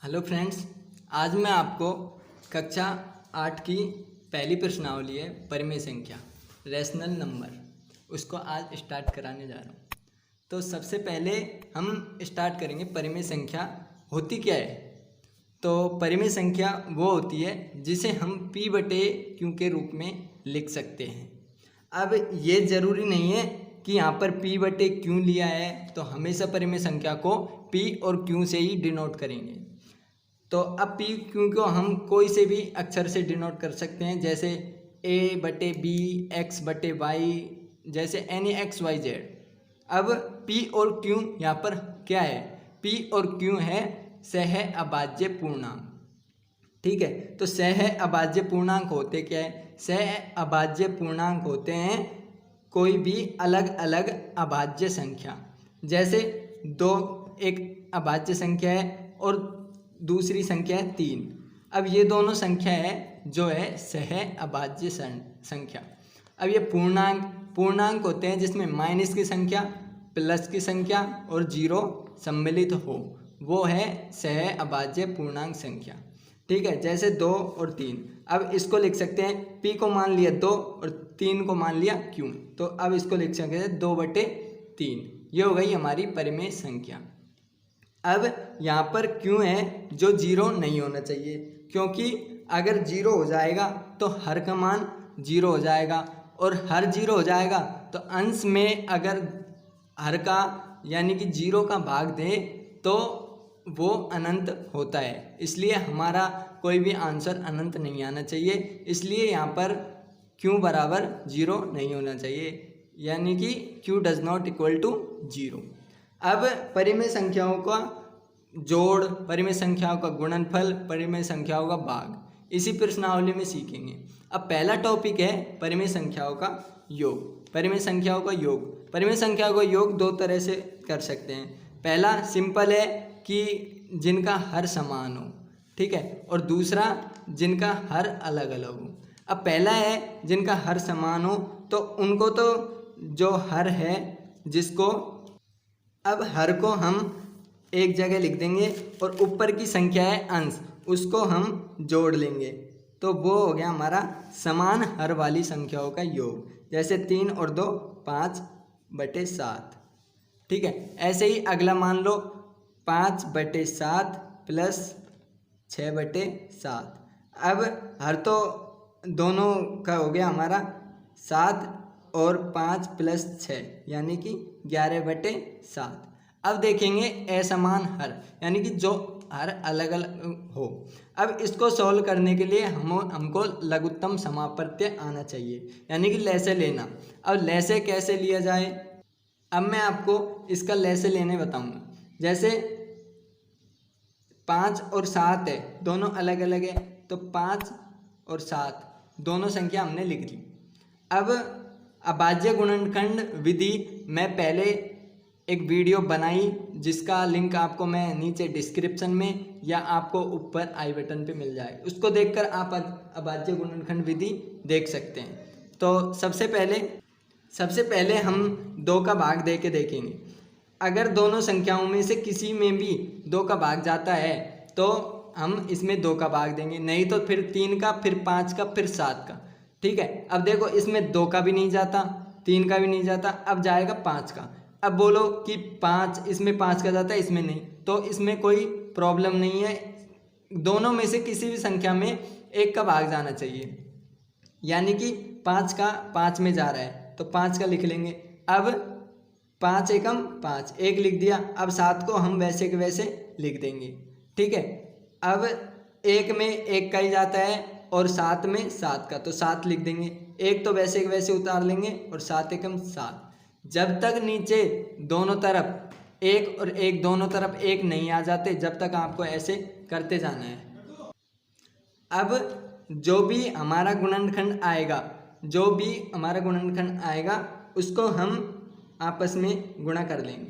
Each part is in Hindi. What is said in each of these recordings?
हेलो फ्रेंड्स, आज मैं आपको कक्षा 8 की पहली प्रश्नावली है परिमेय संख्या रैशनल नंबर, उसको आज स्टार्ट कराने जा रहा हूँ। तो सबसे पहले हम स्टार्ट करेंगे परिमेय संख्या होती क्या है। तो परिमेय संख्या वो होती है जिसे हम P/Q के रूप में लिख सकते हैं। अब ये ज़रूरी नहीं है कि यहाँ पर P/Q लिया है तो हमेशा परिमेय संख्या को P और Q से ही डिनोट करेंगे। तो अब P/Q को हम कोई से भी अक्षर से डिनोट कर सकते हैं, जैसे A/B, X/Y, जैसे any XYZ। अब P और Q यहाँ पर क्या है? P और Q है सह अभाज्य पूर्णांक। ठीक है, तो सह अभाज्य पूर्णांक होते क्या है? सह अभाज्य पूर्णांक होते हैं कोई भी अलग अलग अभाज्य संख्या। जैसे एक अभाज्य संख्या है और दूसरी संख्या है 3। अब ये दोनों संख्या है जो है सह अभाज्य संख्या। अब ये पूर्णांक होते हैं जिसमें माइनस की संख्या, प्लस की संख्या और जीरो सम्मिलित हो, वो है सह अभाज्य पूर्णांक संख्या। ठीक है, जैसे 2 और 3। अब इसको लिख सकते हैं, P को मान लिया 2 और 3 को मान लिया Q, तो अब इसको लिख सकते हैं 2/3। ये हो गई हमारी परिमेय संख्या। अब यहाँ पर Q है जो जीरो नहीं होना चाहिए, क्योंकि अगर जीरो हो जाएगा तो हर का मान जीरो हो जाएगा, और हर जीरो हो जाएगा तो अंश में अगर हर का यानी कि जीरो का भाग दे तो वो अनंत होता है। इसलिए हमारा कोई भी आंसर अनंत नहीं आना चाहिए। इसलिए यहाँ पर Q बराबर जीरो नहीं होना चाहिए, यानी कि Q does not equal to जीरो। अब परिमेय संख्याओं का जोड़, परिमेय संख्याओं का गुणनफल, परिमेय संख्याओं का भाग इसी प्रश्नावली में सीखेंगे। अब पहला टॉपिक है परिमेय संख्याओं का योग। परिमेय संख्याओं का योग, परिमेय संख्याओं का योग दो तरह से कर सकते हैं। पहला सिंपल है कि जिनका हर समान हो, ठीक है, और दूसरा जिनका हर अलग अलग हो। अब पहला है जिनका हर समान हो, तो उनको तो जो हर है जिसको, अब हर को हम एक जगह लिख देंगे और ऊपर की संख्या है अंश, उसको हम जोड़ लेंगे, तो वो हो गया हमारा समान हर वाली संख्याओं का योग। जैसे 3 और 2 5/7। ठीक है, ऐसे ही अगला मान लो 5/7 प्लस 6/7। अब हर तो दोनों का हो गया हमारा 7 और 5 प्लस 6 यानी कि 11/7। अब देखेंगे असमान हर, यानी कि जो हर अलग अलग हो। अब इसको सॉल्व करने के लिए हमको लघुत्तम समापत्य आना चाहिए, यानी कि लैसे लेना। अब लैसे कैसे लिया जाए, अब मैं आपको इसका लैसे लेने बताऊंगा। जैसे 5 और 7 है, दोनों अलग अलग है, तो 5 और 7 दोनों संख्या हमने लिख ली। अब अभाज्य गुणनखंड विधि मैं पहले एक वीडियो बनाई, जिसका लिंक आपको मैं नीचे डिस्क्रिप्शन में या आपको ऊपर आई बटन पे मिल जाए, उसको देखकर आप अभाज्य गुणनखंड विधि देख सकते हैं। तो सबसे पहले हम 2 का भाग दे के देखेंगे। अगर दोनों संख्याओं में से किसी में भी 2 का भाग जाता है तो हम इसमें 2 का भाग देंगे, नहीं तो फिर 3 का, फिर 5 का, फिर 7 का। ठीक है, अब देखो इसमें 2 का भी नहीं जाता, 3 का भी नहीं जाता, अब जाएगा 5 का। अब बोलो कि 5, इसमें 5 का जाता है, इसमें नहीं, तो इसमें कोई प्रॉब्लम नहीं है। दोनों में से किसी भी संख्या में 1 का भाग जाना चाहिए, यानी कि 5 का 5 में जा रहा है तो 5 का लिख लेंगे। अब 5 एकम 5, 1 लिख दिया। अब 7 को हम वैसे के वैसे लिख देंगे। ठीक है, अब 1 में 1 का ही जाता है और 7 में 7 का, तो 7 लिख देंगे। 1 तो वैसे के वैसे उतार लेंगे और 7 एकम 7। जब तक नीचे दोनों तरफ 1 और 1 दोनों तरफ 1 नहीं आ जाते, जब तक आपको ऐसे करते जाना है। अब जो भी हमारा गुणनखंड आएगा, उसको हम आपस में गुणा कर लेंगे।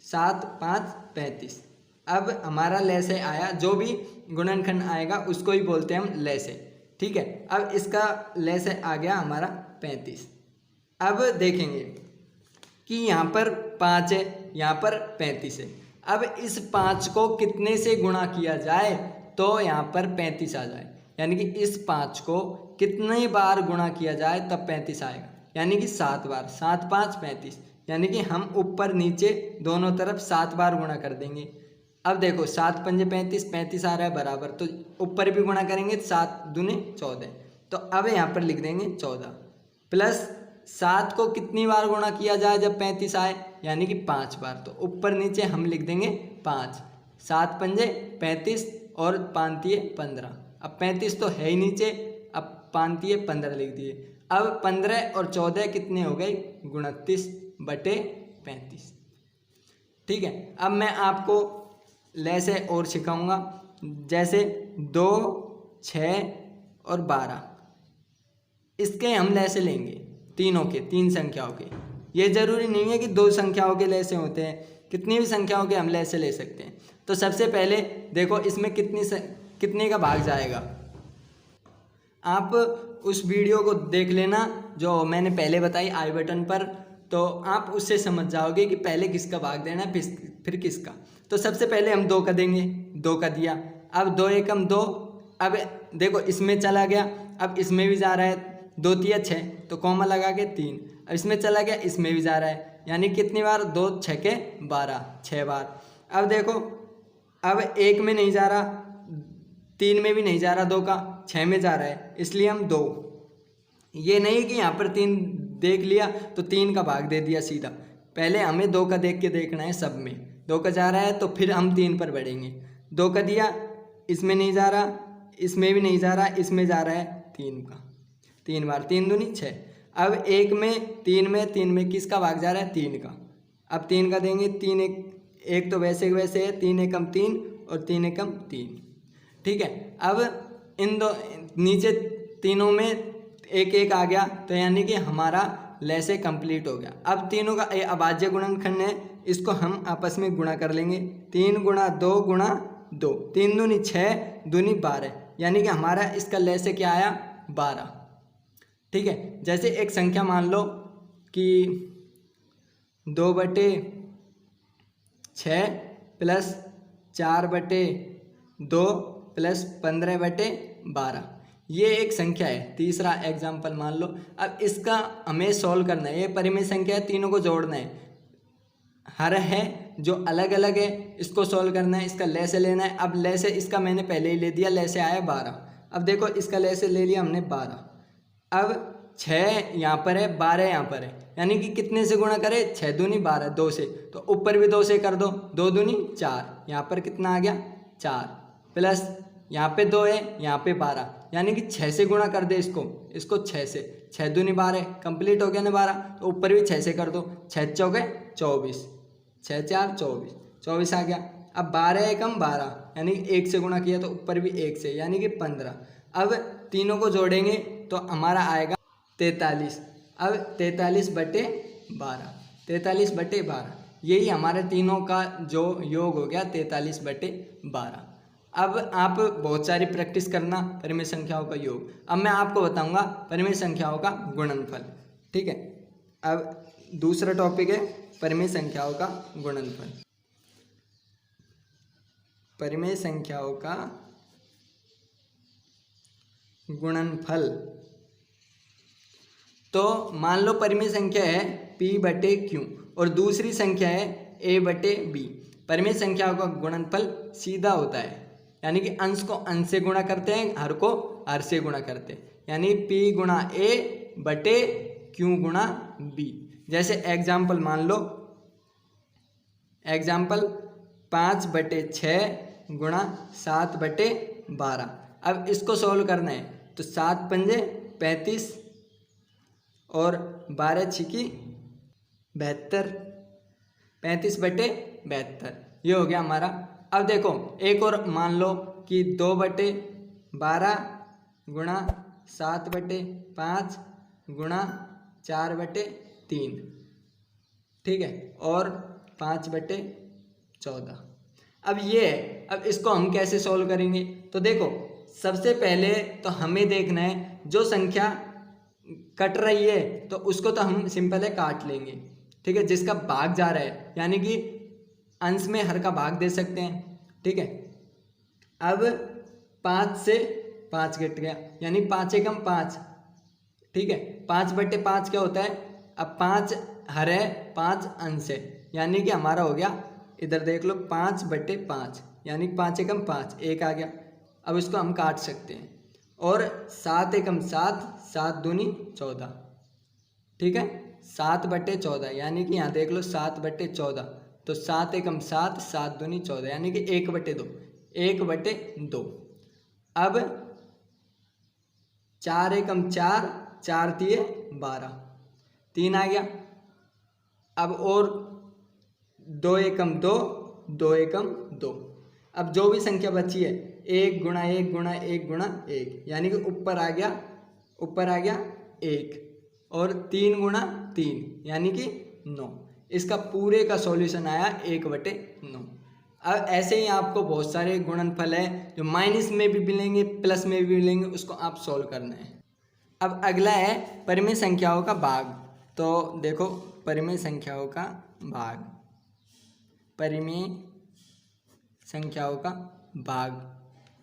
7 5 35। अब हमारा लैसे आया, जो भी गुणनखंड आएगा उसको ही बोलते हैं हम लैसे। ठीक है, अब इसका लैसे आ गया हमारा 35। अब देखेंगे कि यहाँ पर 5 है, यहाँ पर 35 है, अब इस 5 को कितने से गुणा किया जाए तो यहाँ पर 35 आ जाए, यानी कि इस 5 को कितनी बार गुणा किया जाए तब 35 आएगा, यानी कि 7 बार। 7 5 35, यानी कि हम ऊपर नीचे दोनों तरफ 7 बार गुणा कर देंगे। अब देखो 7 पंजे 35, 35 आ रहा है बराबर, तो ऊपर भी गुणा करेंगे 7 दूनी 14, तो अब यहाँ पर लिख देंगे 14 प्लस 7 को कितनी बार गुणा किया जाए जब 35 आए, यानी कि 5 बार, तो ऊपर नीचे हम लिख देंगे 5। 7 पंजे 35 और 5 तिये 15, अब 35 तो है ही नीचे, अब 5 तिये 15 लिख दिए। अब 15 और 14 कितने हो गए 29/35। ठीक है, अब मैं आपको लैसे और सिखाऊंगा, जैसे 2 6 और 12, इसके हम लैसे लेंगे तीनों के, 3 संख्याओं के। ये जरूरी नहीं है कि 2 संख्याओं के लैसे होते हैं, कितनी भी संख्याओं के हम लैसे ले सकते हैं। तो सबसे पहले देखो इसमें कितने का भाग जाएगा, आप उस वीडियो को देख लेना जो मैंने पहले बताई आई बटन पर, तो आप उससे समझ जाओगे कि पहले किसका भाग देना है फिर किसका। तो सबसे पहले हम 2 का देंगे, 2 का दिया, अब 2 एकम 2, अब देखो इसमें चला गया, अब इसमें भी जा रहा है, 2 तिया 6, तो कॉमा लगा के 3, अब इसमें चला गया, इसमें भी जा रहा है, यानी कितनी बार 2 6 के 12, 6 बार। अब देखो अब 1 में नहीं जा रहा, 3 में भी नहीं जा रहा 2 का, 6 में जा रहा है, इसलिए हम 2, ये नहीं कि यहाँ पर 3 देख लिया तो 3 का भाग दे दिया सीधा, पहले हमें 2 का देख के देखना है, सब में 2 का जा रहा है तो फिर हम 3 पर बढ़ेंगे। 2 का दिया, इसमें नहीं जा रहा, इसमें भी नहीं जा रहा, इसमें जा रहा है 3 का, 3 बार, 3 दूनी 6। अब 1 में 3 में किसका भाग जा रहा है 3 का, अब 3 का देंगे, 3 1 तो वैसे है, 3 एकम 3 और 3 एकम 3। ठीक है, अब इन दो नीचे तीनों में 1 1 आ गया, तो यानी कि हमारा लैसे कंप्लीट हो गया। अब तीनों का अभाज्य गुणनखंड है, इसको हम आपस में गुणा कर लेंगे, 3 गुणा 2 गुणा 2, 3 दूनी 6 दूनी 12, यानी कि हमारा इसका लैसे क्या आया 12। ठीक है, जैसे एक संख्या मान लो कि 2/6 प्लस 4/2 प्लस 15/12, ये एक संख्या है। तीसरा एग्जाम्पल मान लो, अब इसका हमें सॉल्व करना है, ये परिमेय संख्या है, तीनों को जोड़ना है, हर है जो अलग अलग है इसको सॉल्व करना है, इसका लैसे लेना है। अब लैसे इसका मैंने पहले ही ले दिया, लैसे आया 12, अब देखो इसका लैसे ले लिया हमने 12, अब 6 यहाँ पर है, 12 यहाँ पर है, यानी कि कितने से गुणा करें 6 दूनी 12, 2 से, तो ऊपर भी 2 से कर दो, 2 दूनी 4, यहाँ पर कितना आ गया 4, प्लस यहाँ पे 2 है, यहाँ पे 12, यानी कि 6 से गुणा कर दे इसको 6 से, 6 दूनी 12 कंप्लीट हो गया ना 12, तो ऊपर भी 6 से कर दो, 6 चौके 24, 6 4 24, 24 आ गया। अब 12 एकम 12, यानी कि 1 से गुणा किया तो ऊपर भी 1 से, यानी कि 15। अब तीनों को जोड़ेंगे तो हमारा आएगा 43। अब 43/12, 43/12, यही हमारे तीनों का जो योग हो गया 43/12। अब आप बहुत सारी प्रैक्टिस करना परिमेय संख्याओं का योग। अब मैं आपको बताऊंगा परिमेय संख्याओं का गुणनफल। ठीक है, अब दूसरा टॉपिक है परिमेय संख्याओं का गुणनफल। परिमेय संख्याओं का गुणनफल, तो मान लो परिमेय संख्या है p/q और दूसरी संख्या है a/b। परिमेय संख्याओं का गुणनफल सीधा होता है, यानी कि अंश को अंश से गुणा करते हैं, हर को हर से गुणा करते हैं, यानी p गुणा a/q गुणा b। जैसे एग्जाम्पल मान लो, एग्जाम्पल 5/6 गुणा 7/12। अब इसको सॉल्व करना है तो 7 पंजे 35 और 12 छिकी 72, 35/72, ये हो गया हमारा। अब देखो एक और मान लो कि 2/12 गुणा 7/5 गुणा 4/3, ठीक है, और 5/14। अब ये है, अब इसको हम कैसे सॉल्व करेंगे? तो देखो सबसे पहले तो हमें देखना है जो संख्या कट रही है तो उसको तो हम सिंपल है काट लेंगे, ठीक है, जिसका भाग जा रहा है, यानी कि अंश में हर का भाग दे सकते हैं, ठीक है। अब 5 से 5 घट गया, यानी 5 एकम 5, ठीक है। 5/5 क्या होता है, अब 5 हर है, 5 अंश है, यानी कि हमारा हो गया, इधर देख लो 5/5, यानी 5 एकम 5, 1 आ गया। अब इसको हम काट सकते हैं। और 7 एकम 7, 7 दूनी 14, ठीक है। 7/14, यानी कि यहाँ देख लो 7/14, तो 7 एकम 7, 7 दूनी 14, यानी कि 1/2, 1/2। अब 4 एकम 4, 4 तिये 12, 3 आ गया। अब और 2 एकम 2, 2 एकम 2। अब जो भी संख्या बची है 1 गुणा 1 गुणा 1 गुणा 1, यानी कि ऊपर आ गया 1, और 3 गुणा 3, यानी कि 9। इसका पूरे का सॉल्यूशन आया 1/9। अब ऐसे ही आपको बहुत सारे गुणनफल है जो माइनस में भी मिलेंगे, प्लस में भी मिलेंगे, उसको आप सॉल्व करना है। अब अगला है परिमेय संख्याओं का भाग। तो देखो परिमेय संख्याओं का भाग, परिमेय संख्याओं का भाग।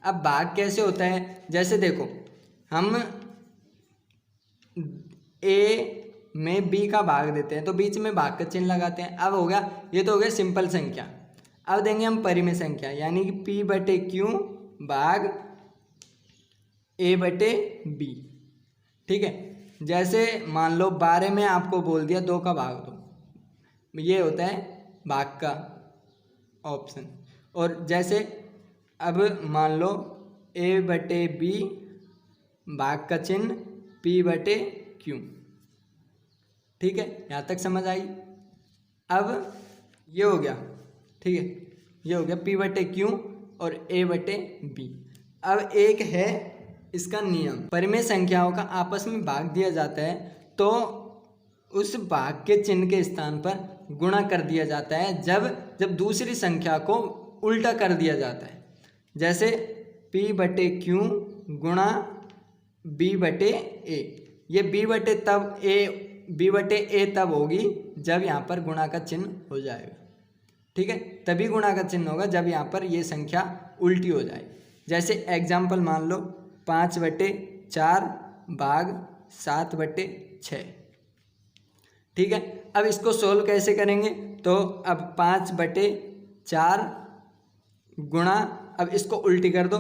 अब भाग कैसे होता है, जैसे देखो हम ए में बी का भाग देते हैं तो बीच में भाग का चिन्ह लगाते हैं। अब हो गया, ये तो हो गया सिंपल संख्या। अब देंगे हम परिमेय संख्या, यानी कि P/Q भाग A/B, ठीक है। जैसे मान लो 12 में आपको बोल दिया 2 का भाग दो, ये होता है भाग का ऑप्शन। और जैसे अब मान लो A/B भाग का चिन्ह P/Q, ठीक है। यहाँ तक समझ आई। अब ये हो गया, ठीक है, ये हो गया P/Q और A/B। अब एक है इसका नियम, परिमेय संख्याओं का आपस में भाग दिया जाता है तो उस भाग के चिन्ह के स्थान पर गुणा कर दिया जाता है जब दूसरी संख्या को उल्टा कर दिया जाता है। जैसे P/Q गुणा B/A, ये B/A तब होगी जब यहाँ पर गुणा का चिन्ह हो जाएगा, ठीक है। तभी गुणा का चिन्ह होगा जब यहाँ पर ये संख्या उल्टी हो जाए। जैसे एग्जाम्पल मान लो 5/4 भाग 7/6, ठीक है। अब इसको सोल्व कैसे करेंगे, तो अब 5/4 गुणा, अब इसको उल्टी कर दो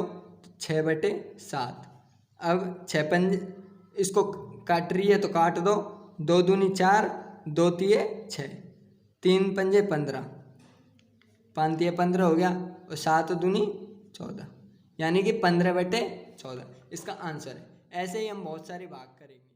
6/7। अब 6 इसको काट रही है तो काट दो, 2 दूनी 4, 2 तिये 6, 3 पंजे 15, 5 तिये 15 हो गया, और 7 दूनी 14, यानी कि 15/14 इसका आंसर है। ऐसे ही हम बहुत सारे भाग करेंगे।